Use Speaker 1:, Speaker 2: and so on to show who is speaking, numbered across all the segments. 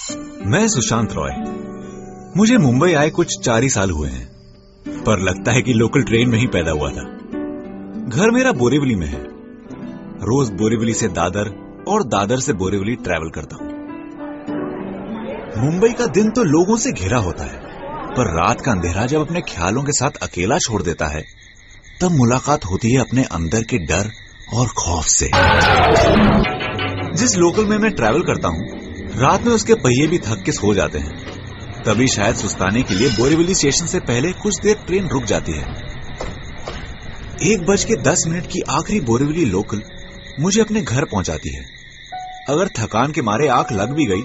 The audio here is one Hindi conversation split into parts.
Speaker 1: मैं सुशांत रॉय। मुझे मुंबई आए कुछ 4 ही साल हुए हैं, पर लगता है कि लोकल ट्रेन में ही पैदा हुआ था। घर मेरा बोरीवली में है। रोज बोरीवली से दादर और दादर से बोरीवली ट्रैवल करता हूं। मुंबई का दिन तो लोगों से घिरा होता है, पर रात का अंधेरा जब अपने ख्यालों के साथ अकेला छोड़ देता है, तब मुलाकात होती है अपने अंदर के डर और खौफ से। जिस लोकल में मैं ट्रैवल करता हूं, रात में उसके पहिए भी थक के सो जाते हैं। तभी शायद सुस्ताने के लिए बोरीवली स्टेशन से पहले कुछ देर ट्रेन रुक जाती है। 1:10 की आखिरी बोरीवली लोकल मुझे अपने घर पहुंचाती है। अगर थकान के मारे आंख लग भी गई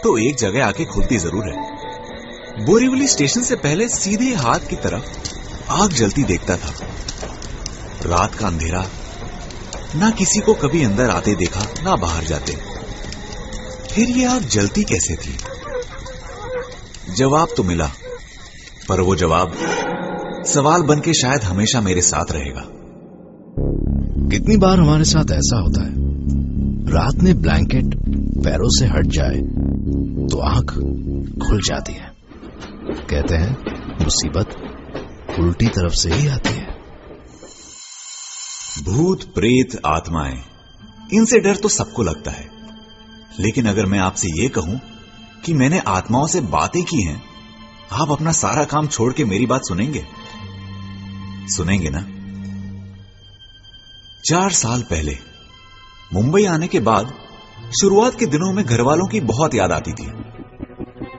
Speaker 1: तो एक जगह आके खुलती जरूर है। बोरीवली स्टेशन से पहले सीधे हाथ की तरफ आग जलती देखता था। रात का अंधेरा, ना किसी को कभी अंदर आते देखा ना बाहर जाते। फिर ये आग जलती कैसे थी? जवाब तो मिला, पर वो जवाब सवाल बनके शायद हमेशा मेरे साथ रहेगा।
Speaker 2: कितनी बार हमारे साथ ऐसा होता है, रात में ब्लैंकेट पैरों से हट जाए तो आंख खुल जाती है। कहते हैं मुसीबत उल्टी तरफ से ही आती है।
Speaker 1: भूत, प्रेत, आत्माएं, इनसे डर तो सबको लगता है। लेकिन अगर मैं आपसे ये कहूं कि मैंने आत्माओं से बातें की हैं, आप अपना सारा काम छोड़ के मेरी बात सुनेंगे? सुनेंगे ना? 4 साल पहले मुंबई आने के बाद शुरुआत के दिनों में घरवालों की बहुत याद आती थी।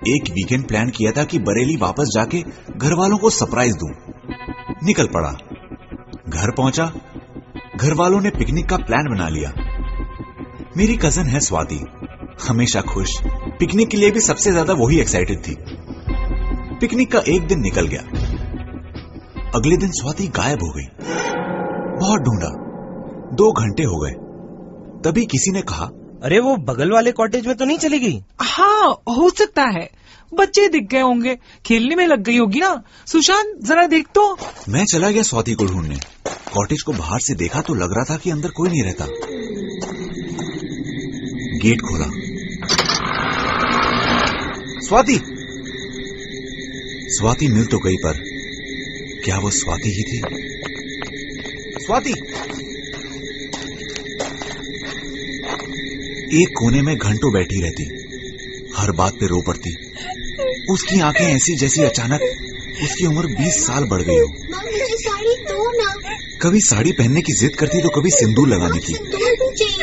Speaker 1: एक वीकेंड प्लान किया था कि बरेली वापस जाके घरवालों को सरप्राइज दूं। निकल पड़ा। घर पहुंचा, घरवालों ने पिकनिक का प्लान बना लिया। मेरी कजन है स्वाति, हमेशा खुश। पिकनिक के लिए भी सबसे ज्यादा वही एक्साइटेड थी। पिकनिक का एक दिन निकल गया। अगले दिन स्वाति गायब हो गई। बहुत ढूंढा, 2 घंटे हो गए। तभी किसी ने कहा,
Speaker 3: अरे वो बगल वाले कॉटेज में तो नहीं चली गई?
Speaker 4: हाँ, हो सकता है। बच्चे दिख गए होंगे, खेलने में लग गई होगी ना। सुशांत, जरा देख तो।
Speaker 1: मैं चला गया स्वाति को ढूंढने। कॉटेज को बाहर से देखा तो लग रहा था कि अंदर कोई नहीं रहता। गेट खोला। स्वाति! स्वाति मिल तो गई, पर क्या वो स्वाति ही थी? स्वाति! एक कोने में घंटों बैठी रहती, हर बात पे रो पड़ती। उसकी आंखें ऐसी जैसी अचानक उसकी उम्र 20 साल बढ़ गई हो।
Speaker 5: साड़ी दो ना।
Speaker 1: कभी साड़ी पहनने की जिद करती तो कभी सिंदूर लगाने की।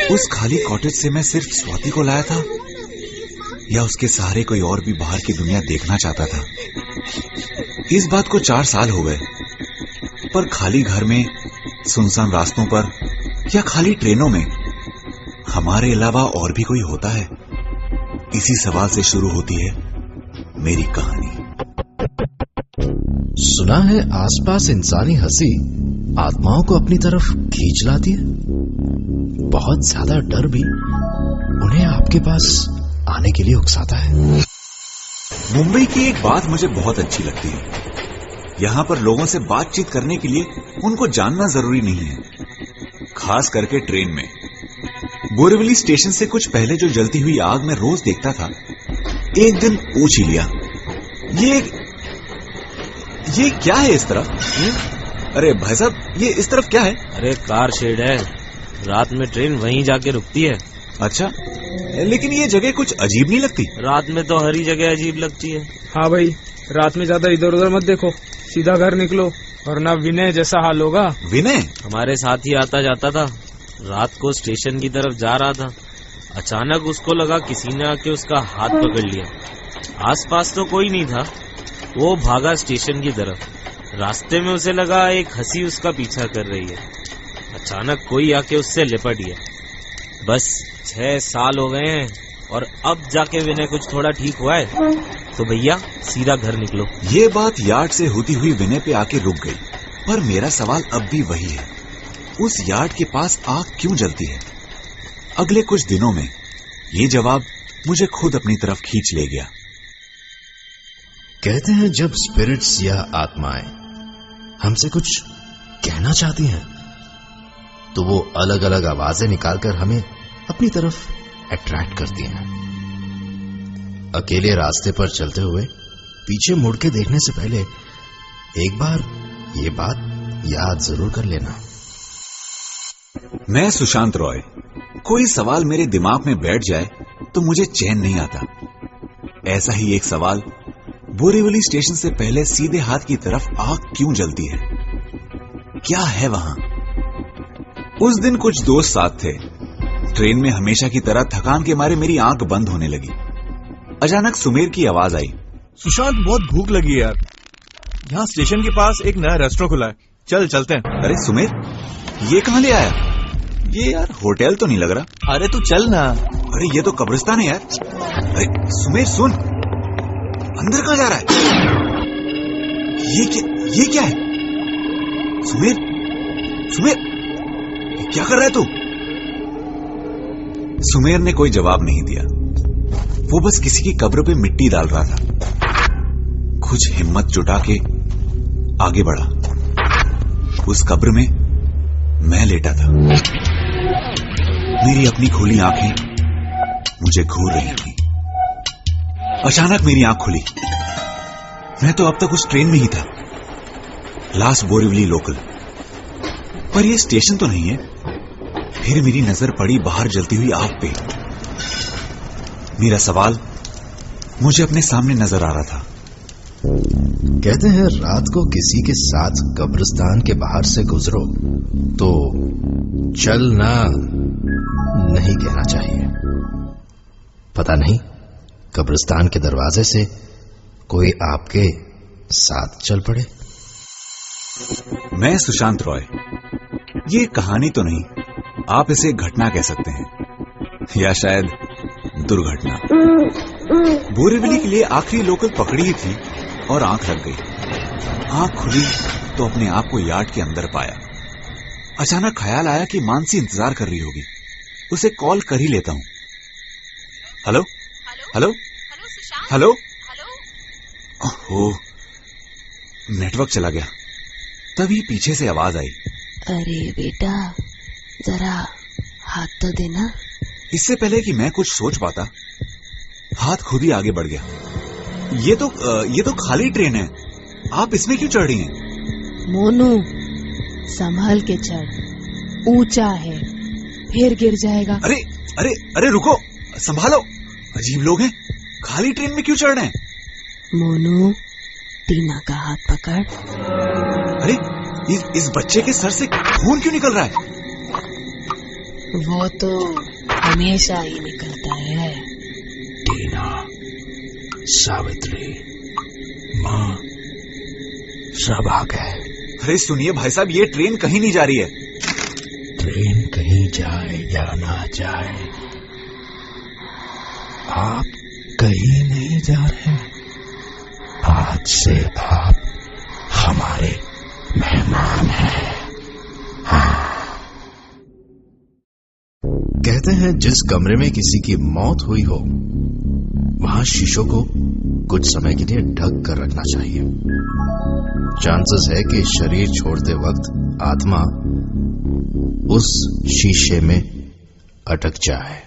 Speaker 1: उस खाली कॉटेज से मैं सिर्फ स्वाति को लाया था, या उसके सहारे कोई और भी बाहर की दुनिया देखना चाहता था? इस बात को 4 साल हो गए, पर खाली घर में, सुनसान रास्तों पर या खाली ट्रेनों में हमारे अलावा और भी कोई होता है? इसी सवाल से शुरू होती है मेरी कहानी।
Speaker 2: सुना है आसपास इंसानी हंसी आत्माओं को अपनी तरफ खींच लाती है। बहुत ज्यादा डर भी उन्हें आपके पास आने के लिए उकसाता है।
Speaker 1: मुंबई की एक बात मुझे बहुत अच्छी लगती है। यहां पर लोगों से बातचीत करने के लिए उनको जानना जरूरी नहीं है, खास करके ट्रेन में। बोरीवली स्टेशन से कुछ पहले जो जलती हुई आग मैं रोज देखता था, एक दिन पूछ ही लिया, ये क्या है इस तरफ? अरे भाई साहब, ये इस तरफ क्या है?
Speaker 3: अरे कार शेड है, रात में ट्रेन वहीं जाके रुकती है।
Speaker 1: अच्छा, लेकिन ये जगह कुछ अजीब नहीं लगती?
Speaker 3: रात में तो हर ही जगह अजीब लगती है।
Speaker 4: हाँ भाई, रात में ज्यादा इधर उधर मत देखो, सीधा घर निकलो, वरना विनय जैसा हाल होगा।
Speaker 1: विनय
Speaker 3: हमारे साथ ही आता जाता था। रात को स्टेशन की तरफ जा रहा था, अचानक उसको लगा किसी ने आके उसका हाथ पकड़ लिया। आसपास तो कोई नहीं था, वो भागा स्टेशन की तरफ। रास्ते में उसे लगा एक हंसी उसका पीछा कर रही है। अचानक कोई आके उससे लिपट गया। बस 6 साल हो गए हैं और अब जाके विनय कुछ थोड़ा ठीक हुआ है। तो भैया सीधा घर निकलो।
Speaker 1: ये बात यार्ड से होती हुई विनय पे आके रुक गई, पर मेरा सवाल अब भी वही है, उस यार्ड के पास आग क्यों जलती है? अगले कुछ दिनों में ये जवाब मुझे खुद अपनी तरफ खींच ले गया।
Speaker 2: कहते हैं जब स्पिरिट्स या आत्माएं हमसे कुछ कहना चाहती हैं, तो वो अलग अलग आवाजें निकालकर हमें अपनी तरफ अट्रैक्ट करती हैं। अकेले रास्ते पर चलते हुए पीछे मुड़ के देखने से पहले एक बार ये बात याद जरूर कर लेना।
Speaker 1: मैं सुशांत रॉय। कोई सवाल मेरे दिमाग में बैठ जाए तो मुझे चैन नहीं आता। ऐसा ही एक सवाल, बोरीवली स्टेशन से पहले सीधे हाथ की तरफ आग क्यों जलती है? क्या है वहां? उस दिन कुछ दोस्त साथ थे। ट्रेन में हमेशा की तरह थकान के मारे मेरी आंख बंद होने लगी। अचानक सुमेर की आवाज आई,
Speaker 6: सुशांत बहुत भूख लगी है यार, यहाँ स्टेशन के पास एक नया रेस्टोरेंट खुला है, चल चलते हैं।
Speaker 1: अरे सुमेर, ये कहां ले आया? ये यार होटल तो नहीं लग रहा।
Speaker 6: अरे तू चल ना।
Speaker 1: अरे ये तो कब्रिस्तान है यार। अरे सुमेर सुन, अंदर कहां जा रहा है? ये क्या है? सुमेर, सुमेर, क्या कर रहा है तू? सुमेर ने कोई जवाब नहीं दिया। वो बस किसी की कब्र पे मिट्टी डाल रहा था। कुछ हिम्मत जुटा के आगे बढ़ा। उस कब्र में मैं लेटा था। मेरी अपनी खुली आंखें मुझे घूर रही थी। अचानक मेरी आंख खुली। मैं तो अब तक उस ट्रेन में ही था, लास्ट बोरीवली लोकल। पर यह स्टेशन तो नहीं है। फिर मेरी नजर पड़ी बाहर जलती हुई आग पे। मेरा सवाल मुझे अपने सामने नजर आ रहा था।
Speaker 2: कहते हैं रात को किसी के साथ कब्रिस्तान के बाहर से गुजरो तो चलना नहीं कहना चाहिए। पता नहीं कब्रिस्तान के दरवाजे से कोई आपके साथ चल पड़े।
Speaker 1: मैं सुशांत रॉय। ये कहानी तो नहीं, आप इसे घटना कह सकते हैं, या शायद दुर्घटना। बोरीवली के लिए आखिरी लोकल पकड़ी ही थी और आंख लग गई। आंख खुली तो अपने आप को यार्ड के अंदर पाया। अचानक ख्याल आया कि मानसी इंतजार कर रही होगी। उसे कॉल कर ही लेता हूं। Hello hello hello. Oh, network चला गया। तभी पीछे से आवाज आई,
Speaker 5: अरे बेटा जरा हाथ तो देना।
Speaker 1: इससे पहले कि मैं कुछ सोच पाता, हाथ खुद ही आगे बढ़ गया। ये तो खाली ट्रेन है, आप इसमें क्यों चढ़ रही हैं?
Speaker 7: मोनू संभाल के चढ़, ऊंचा है, फिर गिर जाएगा।
Speaker 1: अरे अरे अरे रुको, संभालो। अजीब लोग हैं, खाली ट्रेन में क्यों चढ़ रहे हैं?
Speaker 7: मोनू टीना का हाथ पकड़।
Speaker 1: अरे इस बच्चे के सर से खून क्यों निकल रहा है?
Speaker 7: वो तो हमेशा ही निकलता है।
Speaker 2: टीना, सावित्री, माँ, सब आ गए।
Speaker 1: अरे सुनिए भाई साहब, ये ट्रेन कहीं नहीं जा रही है।
Speaker 2: ट्रेन कहीं जाए या ना जाए, आप कहीं नहीं जा रहे। आज से आप हमारे मेहमान हैं। हाँ। कहते हैं जिस कमरे में किसी की मौत हुई हो वहां शीशों को कुछ समय के लिए ढक कर रखना चाहिए। चांसेस है कि शरीर छोड़ते वक्त आत्मा उस शीशे में अटक जाए।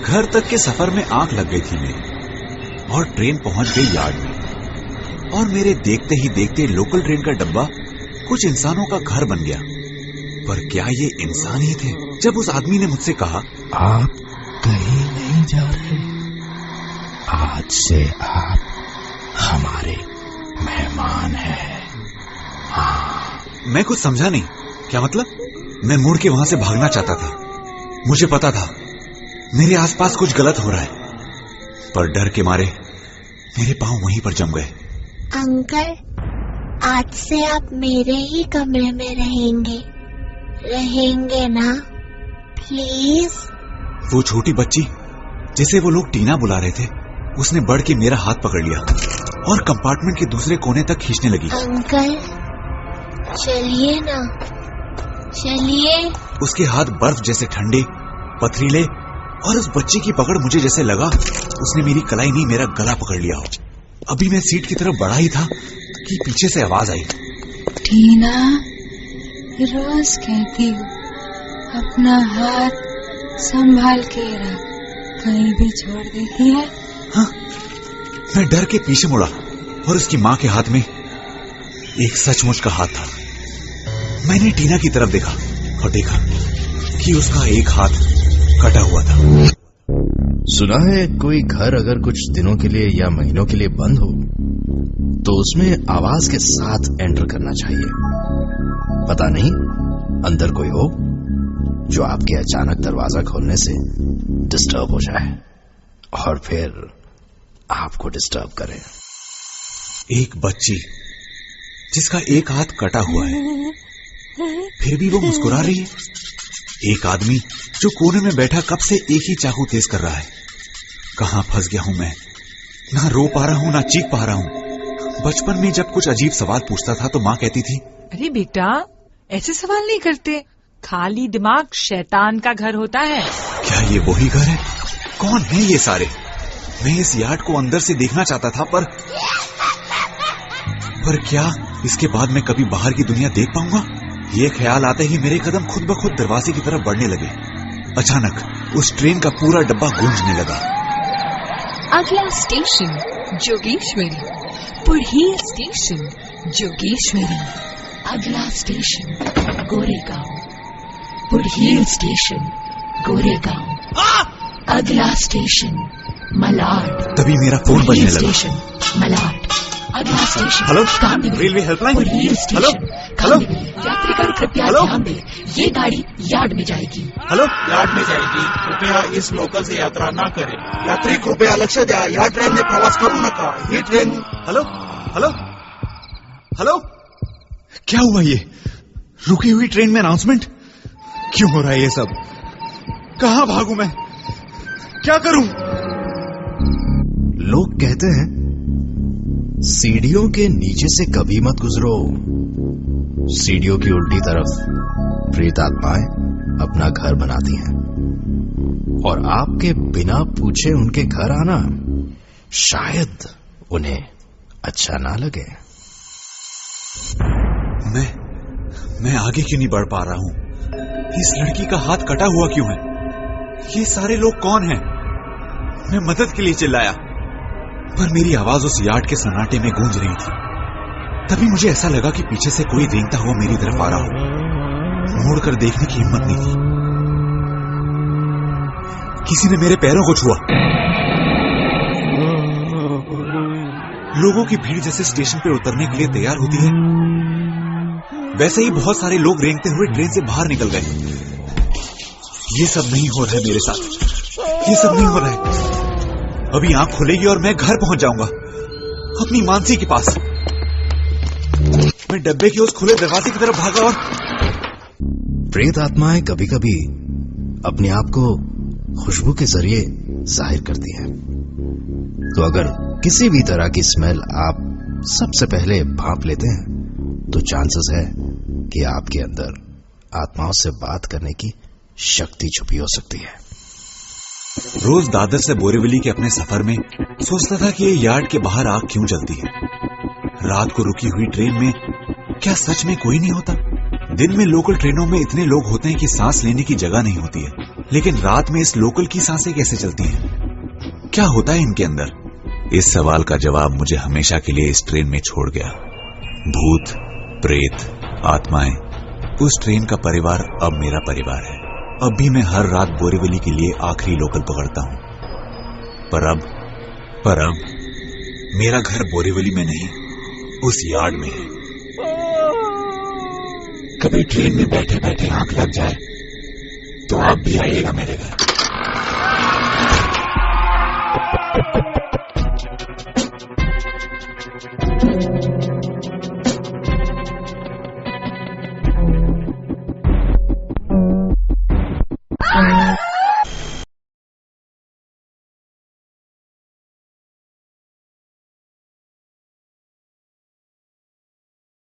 Speaker 1: घर तक के सफर में आंख लग गई थी मेरी और ट्रेन पहुंच गई यार्ड में। और मेरे देखते ही देखते लोकल ट्रेन का डब्बा कुछ इंसानों का घर बन गया। पर क्या ये इंसान ही थे? जब उस आदमी ने मुझसे कहा,
Speaker 2: आप कहीं नहीं जा रहे, आज से आप हमारे मेहमान हैं। हाँ।
Speaker 1: मैं कुछ समझा नहीं। क्या मतलब? मैं मुड़ के वहां से भागना चाहता था। मुझे पता था मेरे आसपास कुछ गलत हो रहा है, पर डर के मारे मेरे पांव वहीं पर जम गए।
Speaker 5: अंकल, आज से आप मेरे ही कमरे में रहेंगे ना? प्लीज।
Speaker 1: वो छोटी बच्ची जिसे वो लोग टीना बुला रहे थे, उसने बढ़ के मेरा हाथ पकड़ लिया और कंपार्टमेंट के दूसरे कोने तक खींचने लगी।
Speaker 5: अंकल चलिए ना, चलिए।
Speaker 1: उसके हाथ बर्फ जैसे ठंडे, पथरीले, और उस बच्ची की पकड़ मुझे जैसे लगा उसने मेरी कलाई नहीं, मेरा गला पकड़ लिया हो। अभी मैं सीट की तरफ बढ़ा ही था कि पीछे से आवाज आई,
Speaker 7: टीना, रोज कहती हूँ अपना हाथ संभाल के रख, कहीं भी छोड़ देती है।
Speaker 1: हाँ, मैं डर के पीछे मुड़ा और उसकी मां के हाथ में एक सचमुच का हाथ था। मैंने टीना की तरफ देखा और देखा कि उसका एक हाथ कटा हुआ था।
Speaker 2: सुना है कोई घर अगर कुछ दिनों के लिए या महीनों के लिए बंद हो तो उसमें आवाज के साथ एंटर करना चाहिए। पता नहीं अंदर कोई हो जो आपके अचानक दरवाजा खोलने से डिस्टर्ब हो जाए और फिर आपको डिस्टर्ब करे।
Speaker 1: एक बच्ची जिसका एक हाथ कटा हुआ है, फिर भी वो मुस्कुरा रही है। एक आदमी जो कोने में बैठा कब से एक ही चाकू तेज कर रहा है। कहां फंस गया हूं मैं? ना रो पा रहा हूं ना चीख पा रहा हूं। बचपन में जब कुछ अजीब सवाल पूछता था तो माँ कहती थी,
Speaker 4: अरे बेटा, ऐसे सवाल नहीं करते, खाली दिमाग शैतान का घर होता है।
Speaker 1: क्या ये वही घर है? कौन है ये सारे? मैं इस यार्ड को अंदर से देखना चाहता था, पर क्या इसके बाद मैं कभी बाहर की दुनिया देख पाऊंगा? ये ख्याल आते ही मेरे कदम खुद ब खुद दरवाजे की तरफ बढ़ने लगे। अचानक उस ट्रेन का पूरा डब्बा गूंजने लगा।
Speaker 7: अगला स्टेशन जोगेश्वरी, पुढ़ीर स्टेशन जोगेश्वरी। अगला स्टेशन गोरेगांव, पुढ़ीर स्टेशन गोरेगांव। अगला स्टेशन मलाड।
Speaker 1: तभी मेरा फोन बजने लगा।
Speaker 7: स्टेशन मलाड। अगला station
Speaker 6: hello,
Speaker 7: Kandivali,
Speaker 6: railway helpline.
Speaker 7: पुढ़ीर स्टेशन
Speaker 6: हेलो, हेलो।
Speaker 7: कांदिवली। यात्रीगण कृपया
Speaker 6: हेलो।
Speaker 7: ध्यान दें, ये गाड़ी यार्ड में जाएगी।
Speaker 6: हेलो,
Speaker 8: यार्ड में जाएगी, कृपया इस लोकल से यात्रा न करें। यात्री कृपया लक्ष द्या, या ट्रेन में प्रवास करू नका। ही ट्रेन।
Speaker 6: Hello, hello, hello. क्या हुआ ये? रुकी हुई ट्रेन में अनाउंसमेंट? क्यों हो रहा है ये सब? कहां भागूं मैं? क्या करूं?
Speaker 2: लोग कहते हैं सीढ़ियों के नीचे से कभी मत गुजरो। सीढ़ियों की उल्टी तरफ प्रेत आत्माएं अपना घर बनाती हैं और आपके बिना पूछे उनके घर आना शायद उन्हें अच्छा ना लगे।
Speaker 1: मैं आगे क्यों नहीं बढ़ पा रहा हूं? इस लड़की का हाथ कटा हुआ क्यों है? ये सारे लोग कौन हैं? मैं मदद के लिए चिल्लाया, पर मेरी आवाज उस यार्ड के सन्नाटे में गूंज रही थी। तभी मुझे ऐसा लगा कि पीछे से कोई रेंगता हुआ मेरी तरफ आ रहा हो। मुड़कर देखने की हिम्मत नहीं थी। किसी ने मेरे पैरों को छुआ। लोगों की भीड़ जैसे स्टेशन पर उतरने के लिए तैयार होती है, वैसे ही बहुत सारे लोग रेंगते हुए ट्रेन से बाहर निकल गए। ये सब नहीं हो रहा है मेरे साथ, ये सब नहीं हो रहा है। अभी आंख खुलेगी और मैं घर पहुंच जाऊंगा, अपनी मानसी के पास। मैं डब्बे के उस खुले दरवाजे की तरफ भागा और
Speaker 2: प्रेत आत्माएं कभी कभी अपने आप को खुशबू के जरिए जाहिर करती हैं। तो अगर किसी भी तरह की स्मेल आप सबसे पहले भांप लेते हैं तो चांसेस है कि आपके अंदर आत्माओं से बात करने की शक्ति छुपी हो सकती है।
Speaker 1: रोज दादर से बोरीवली के अपने सफर में सोचता था कि ये यार्ड के बाहर आग क्यों जलती है। रात को रुकी हुई ट्रेन में क्या सच में कोई नहीं होता? दिन में लोकल ट्रेनों में इतने लोग होते हैं कि सांस लेने की जगह नहीं होती है, लेकिन रात में इस लोकल की सांसें कैसे चलती हैं? क्या होता है इनके अंदर? इस सवाल का जवाब मुझे हमेशा के लिए इस ट्रेन में छोड़ गया। भूत, प्रेत, आत्माएं, उस ट्रेन का परिवार अब मेरा परिवार है। अब भी मैं हर रात बोरीवली के लिए आखिरी लोकल पकड़ता हूं, पर अब मेरा घर बोरीवली में नहीं, उस यार्ड में है।
Speaker 8: कभी ट्रेन में बैठे बैठे आंख लग जाए तो आप भी आइएगा मेरे घर।